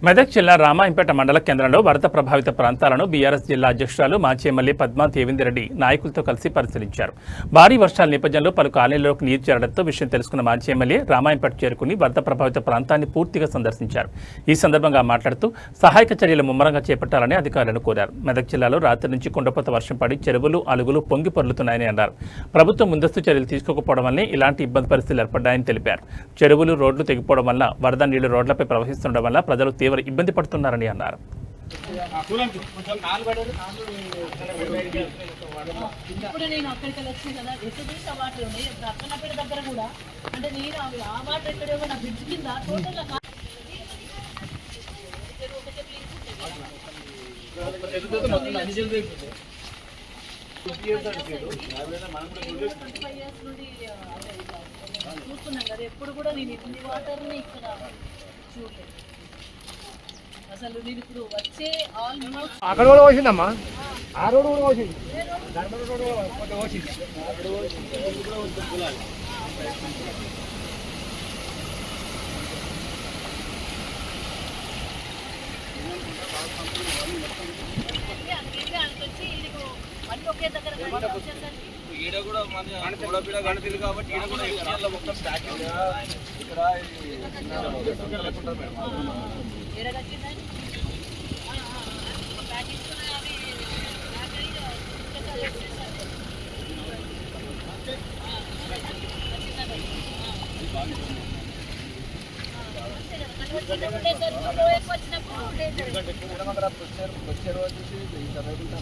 మెదక్ జిల్లా రామాయంపేట మండల కేంద్రంలో వరద ప్రభావిత ప్రాంతాలను బీఆర్ఎస్ జిల్లా అధ్యక్షురాలు మాజీ ఎమ్మెల్యే పద్మా దేవేందర్రెడ్డి నాయకులతో కలిసి పరిశీలించారు. భారీ వర్షాల నేపథ్యంలో పలు కాలనీల్లోకి నీరు చేరడంతో విషయం తెలుసుకున్న మాజీ ఎమ్మెల్యే రామాయంపేట చేరుకుని వరద ప్రభావిత ప్రాంతాన్ని పూర్తిగా సందర్శించారు. ఈ సందర్భంగా మాట్లాడుతూ సహాయక చర్యలు ముమ్మరంగా చేపట్టాలని అధికారులను కోరారు. మెదక్ జిల్లాలో రాత్రి నుంచి కుండపోత వర్షం పడి చెరువులు, అలుగులు పొంగి పొర్లుతున్నాయని అన్నారు. ప్రభుత్వం ముందస్తు చర్యలు తీసుకోకపోవడం వల్లే ఇలాంటి ఇబ్బంది పరిస్థితులు ఏర్పడ్డాయని తెలిపారు. చెరువులు, రోడ్లు తెగిపోవడం వల్ల వరద నీళ్లు రోడ్లపై ప్రవహిస్తుండడం వల్ల ప్రజలు తీవ్ర ఇబ్బంది పడుతున్నారని అన్నారు. ఇప్పుడు నేను అక్కడికి వచ్చాను కదా, ఎటు చూసా వాటర్ ఉన్నాయి. అక్కనపేట దగ్గర కూడా అంటే నేను ఆ వాటర్ ఎక్కడేమో నా బ్రిడ్జ్ కింద టోటల్ చూస్తున్నాం కదా. ఎప్పుడు కూడా నేను ఇన్ని వాటర్ని ఇక్కడ చూడలేదు. అసలు నేను ఇప్పుడు వచ్చే ఆల్మోస్ట్ అక్కడ కూడా వచ్చిందమ్మా, ఆ రోడ్డు కూడా వచ్చింది. ఒకే దగ్గర ఈడ కూడా మన గణతిలు కాబట్టి ఈడ కూడా ఎక్స్చేంజ్లో మొత్తం ప్యాకింగ్ ఇక్కడ వచ్చే రోజు గవర్నమెంట్